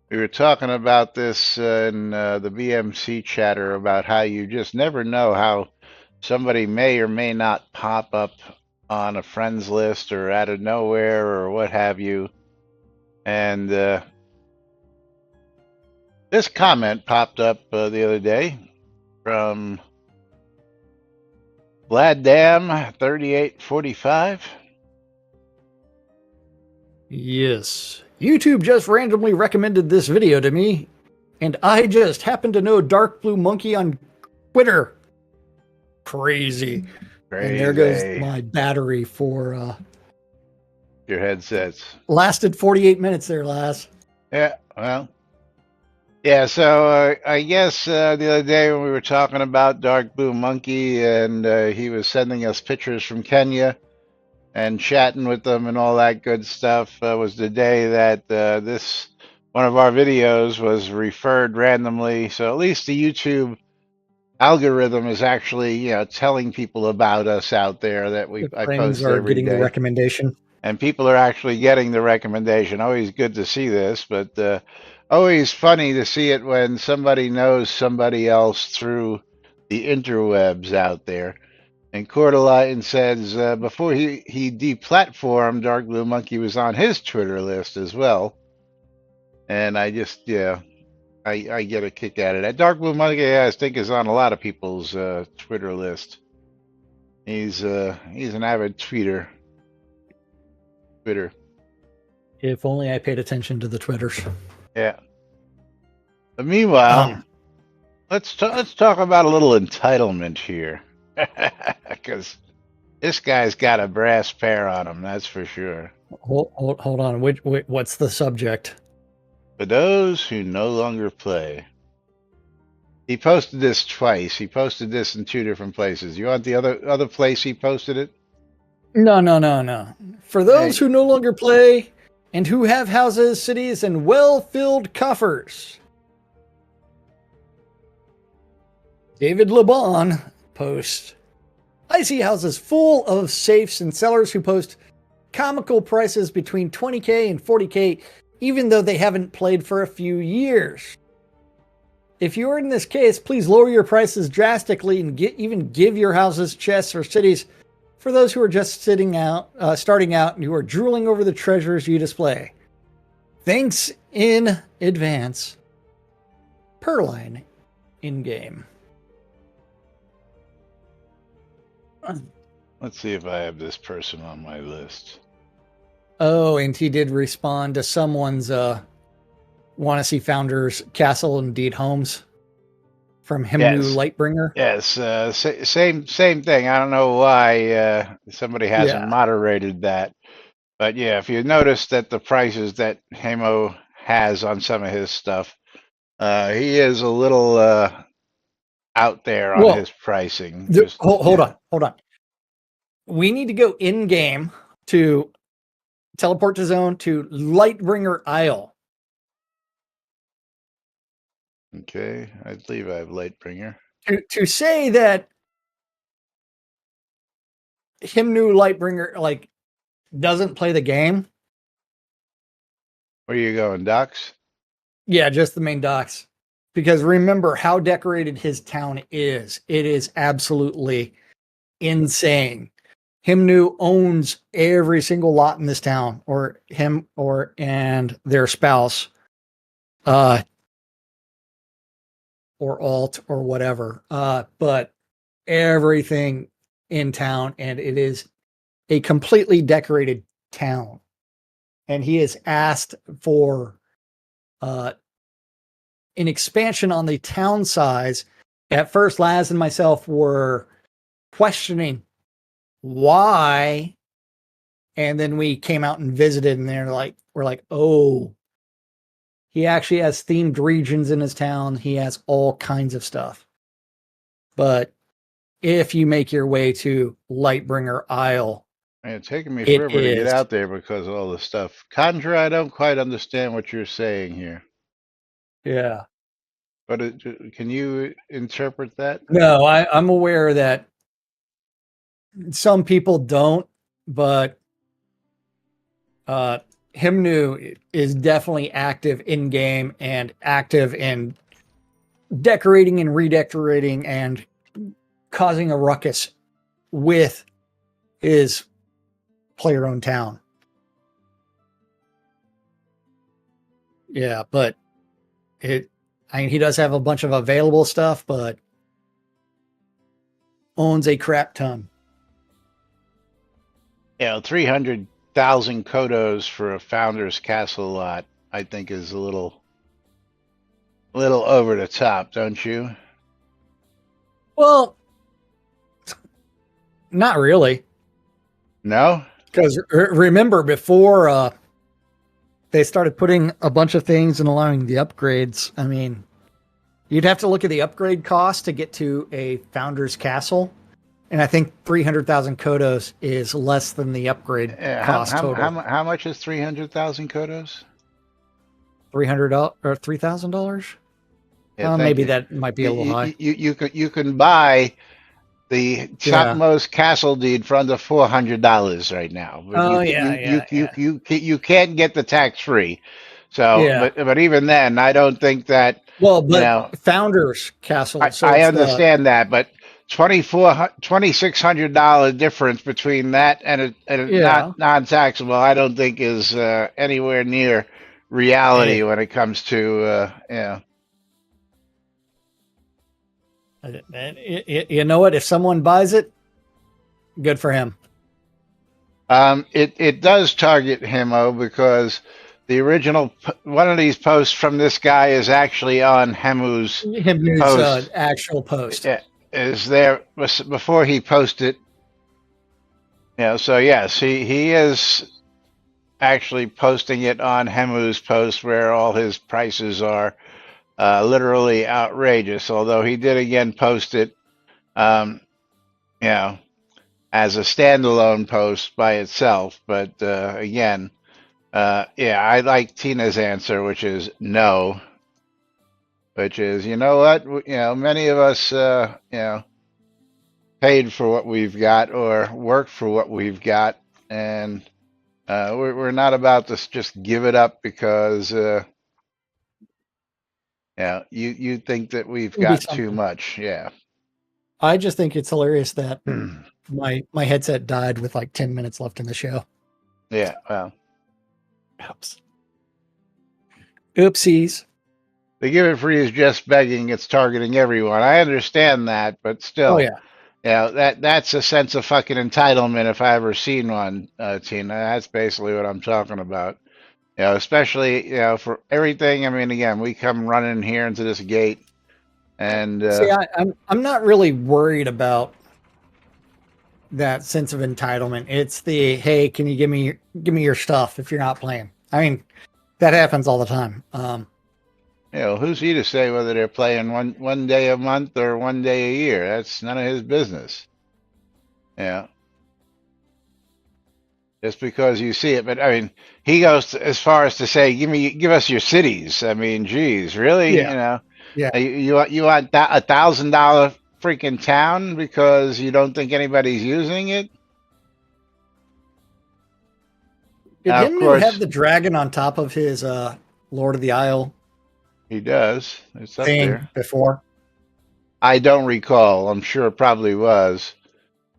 we were talking about this in the BMC chatter about how you just never know how somebody may or may not pop up on a friends list or out of nowhere or what have you. And this comment popped up the other day from Vladdam3845. Yes. YouTube just randomly recommended this video to me, and I just happened to know Dark Blue Monkey on Twitter. Crazy. And there goes my battery for Your headsets. Lasted 48 minutes there, Laz. Yeah, well. Yeah, so I guess the other day when we were talking about Dark Blue Monkey and he was sending us pictures from Kenya and chatting with them and all that good stuff was the day that this one of our videos was referred randomly. So at least the YouTube algorithm is actually, telling people about us out there that Your I friends post are every getting the day. recommendation. And people are actually getting the recommendation. Always good to see this, but always funny to see it when somebody knows somebody else through the interwebs out there. And Cordeline says before he deplatformed, Dark Blue Monkey was on his Twitter list as well. And I just, I get a kick out of that. Dark Blue Monkey, I think, is on a lot of people's Twitter list. He's an avid tweeter. Twitter. If only I paid attention to the Twitters. Yeah. But meanwhile, let's talk about a little entitlement here, because this guy's got a brass pair on him. That's for sure. Hold on. What's the subject? For those who no longer play, he posted this twice. He posted this in two different places. You want the other place he posted it? No. For those who no longer play and who have houses, cities, and well-filled coffers. David LeBon posts, I see houses full of safes and sellers who post comical prices between 20K and 40K, even though they haven't played for a few years. If you're in this case, please lower your prices drastically and even give your houses, chests, or cities for those who are just starting out and who are drooling over the treasures you display. Thanks in advance. Perline in-game. Let's see if I have this person on my list. Oh, and he did respond to someone's want to see Founders Castle and Deed Homes from Himnu Lightbringer. Yes, same thing. I don't know why somebody hasn't moderated that. But yeah, if you notice that the prices that Hamo has on some of his stuff, he is a little out there on his pricing. Hold on. We need to go in game to teleport to zone to Lightbringer Isle. Okay, I believe I have Lightbringer. To say that Himnu Lightbringer doesn't play the game. Where are you going, docks? Yeah, just the main docks. Because remember how decorated his town is. It is absolutely insane. Himnu owns every single lot in this town, or him and their spouse, or alt or whatever. But everything in town, and it is a completely decorated town. And he has asked for an expansion on the town size. At first, Laz and myself were questioning why, and then we came out and visited, and we're like, oh, he actually has themed regions in his town. He has all kinds of stuff. But if you make your way to Lightbringer Isle, man, it's taking me forever to get out there because of all the stuff. Conjure, I don't quite understand what you're saying here. Yeah. But can you interpret that? No, I'm aware that some people don't, but Himnu is definitely active in game and active in decorating and redecorating and causing a ruckus with his player-owned town. Yeah, but he does have a bunch of available stuff, but owns a crap ton. Yeah, 300,000 kodos for a Founders Castle lot, I think, is a little over the top, don't you? Well, not really. No? Because remember, before they started putting a bunch of things and allowing the upgrades, I mean, you'd have to look at the upgrade cost to get to a founder's castle. And I think 300,000 Kodos is less than the upgrade cost total. How much is 300,000 Kodos? $300 or $3,000? Yeah, Maybe that might be a little high. You can buy the topmost castle deed for under $400 right now. But you can't get the tax free. So, but even then, I don't think that. Well, but Founders Castle. I understand that, but $2,600 difference between that and a non-taxable, I don't think is anywhere near reality when it comes to You know what? If someone buys it, good for him. It does target Himo because the original one of these posts from this guy is actually on Hemu's post. Actual post. Yeah, is there before he posted. So yes, he is actually posting it on Hemu's post where all his prices are literally outrageous. Although he did again post it, as a standalone post by itself. But again, I like Tina's answer, which is no. Which is, you know what, many of us, paid for what we've got or worked for what we've got, and we're not about to just give it up because you think that we've got too much. I just think it's hilarious that my headset died with like 10 minutes left in the show. Well, oopsies. The give it free is just begging. It's targeting everyone. I understand that, but still, that's a sense of fucking entitlement if I ever seen one, Tina. That's basically what I'm talking about. Especially for everything. I mean, again, we come running here into this gate, and I'm not really worried about that sense of entitlement. It's the hey, can you give me your stuff if you're not playing? I mean, that happens all the time. Who's he to say whether they're playing one day a month or one day a year? That's none of his business. Just because you see it, but I mean, he goes as far as to say, "Give us your cities." I mean, geez, really? You want $1,000 freaking town because you don't think anybody's using it? Did him have the dragon on top of his Lord of the Isle? He does. It's up there before. I don't recall. I'm sure it probably was.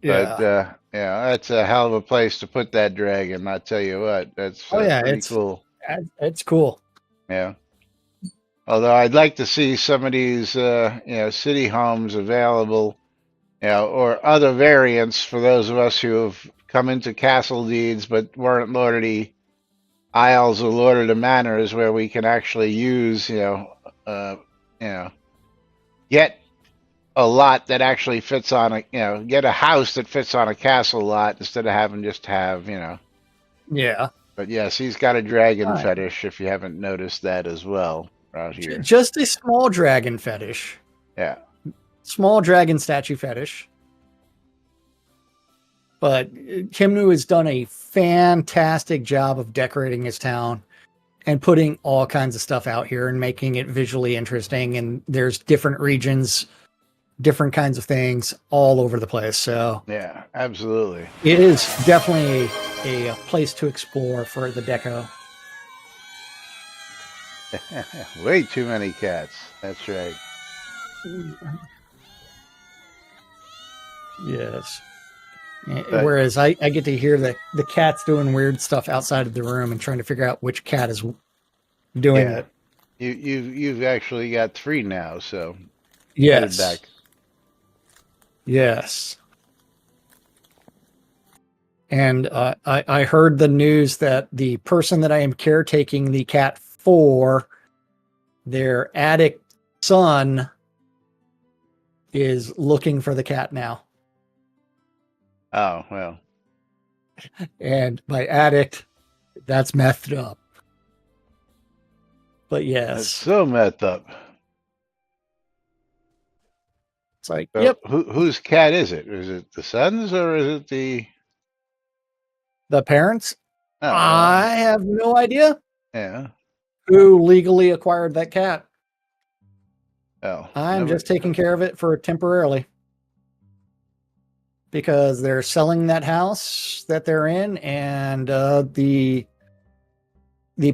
But that's a hell of a place to put that dragon. I tell you what, that's pretty cool. It's cool. Yeah. Although I'd like to see some of these, city homes available, or other variants for those of us who have come into castle deeds but weren't Lord of the Isles or Lord of the Manors, where we can actually use, get a lot that actually fits on a, get a house that fits on a castle lot instead of having just have, Yeah. But yes, he's got a dragon fetish, if you haven't noticed that as well, out here. Just a small dragon fetish. Yeah. Small dragon statue fetish. But Kimnu has done a fantastic job of decorating his town and putting all kinds of stuff out here and making it visually interesting. And there's different regions, different kinds of things all over the place. So yeah, absolutely. It is definitely a place to explore for the deco. Way too many cats. That's right. Yes. Whereas I get to hear the cats doing weird stuff outside of the room and trying to figure out which cat is doing it. You've actually got 3 now, so yes. Back. Yes. And I heard the news that the person that I am caretaking the cat for, their addict son, is looking for the cat now. Oh, well. And by addict, that's methed up. But That's yes, so messed up. it's like, So yep, whose cat is it? Is it the son's or is it the? the parents. Oh, I have no idea yeah. who legally acquired that cat. Oh, I'm never. just taking care of it for temporarily because they're selling that house that they're in, and the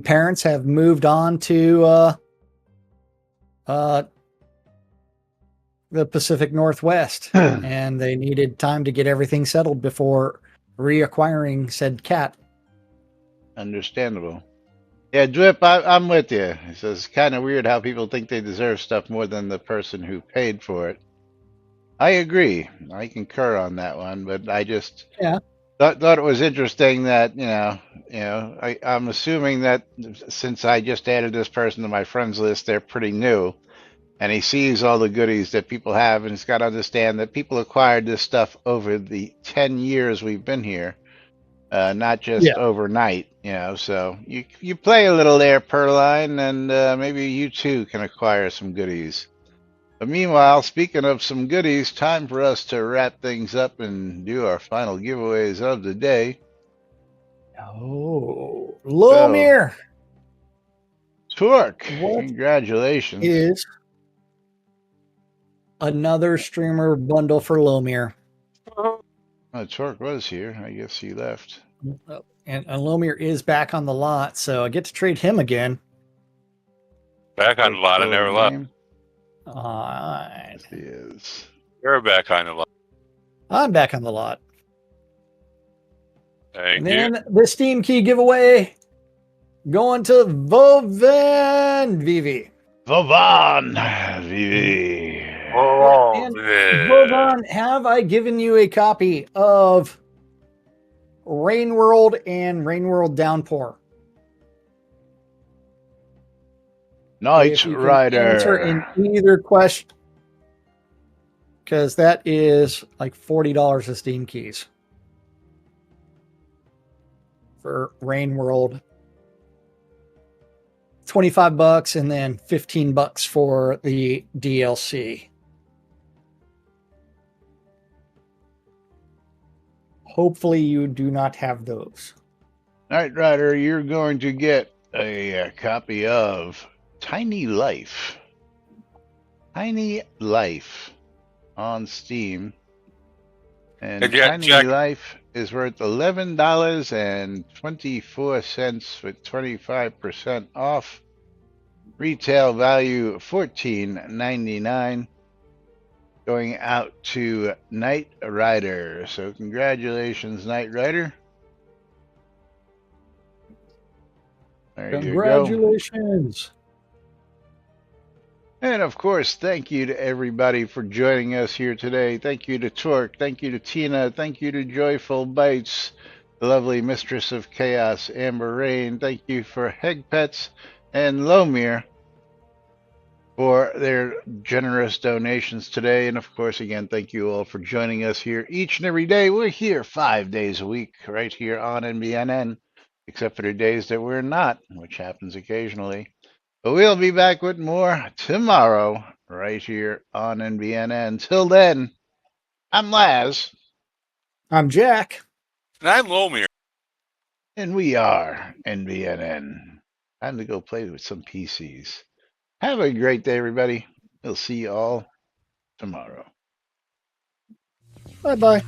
parents have moved on to uh, the Pacific Northwest, and they needed time to get everything settled before reacquiring said cat. Understandable. Yeah, Drip, I'm with you. It's kind of weird how people think they deserve stuff more than the person who paid for it. I agree. I concur on that one, but I just Yeah. thought it was interesting that I'm assuming that since I just added this person to my friends list, they're pretty new, and he sees all the goodies that people have, and he's got to understand that people acquired this stuff over the 10 years we've been here. Not just Yeah. overnight, So you play a little there, Perline, and maybe you too can acquire some goodies. But meanwhile, speaking of some goodies, time for us to wrap things up and do our final giveaways of the day. Oh, So, Lomir Torque, What congratulations. is another streamer bundle for Lomir. Oh, Torque was here. I guess he left. And Lomir is back on the lot, so I get to trade him again. Back on the lot. I never left. Yes, he is. You're back on the lot. I'm back on the lot. Thank And you. then the Steam key giveaway going to Vovan Vivi. Vovan VV. Oh, And yeah. Vovan, have I given you a copy of Rain World and Rain World Downpour? Night If you can answer in Rider. either question, because that is like $40 of Steam keys for Rain World. $25 and then $15 for the DLC. Hopefully you do not have those. Night Rider, you're going to get a copy of Tiny Life. Tiny Life on Steam. And Hey, Jack- Tiny Jack- Life is worth $11.24 with 25% off. Retail value $14.99. Going out to Night Rider. So congratulations, Night Rider. There you go. Congratulations. And of course, thank you to everybody for joining us here today. Thank you to Torque. Thank you to Tina. Thank you to Joyful Bites, the lovely Mistress of Chaos, Amber Rain. Thank you for Hegpets and Lomir for their generous donations today. And of course, again, thank you all for joining us here each and every day. We're here 5 days a week, right here on NBNN, except for the days that we're not, which happens occasionally. But we'll be back with more tomorrow, right here on NBNN. Until then, I'm Laz. I'm Jack. And I'm Lomir. And we are NBNN. Time to go play with some PCs. Have a great day, everybody. We'll see you all tomorrow. Bye-bye.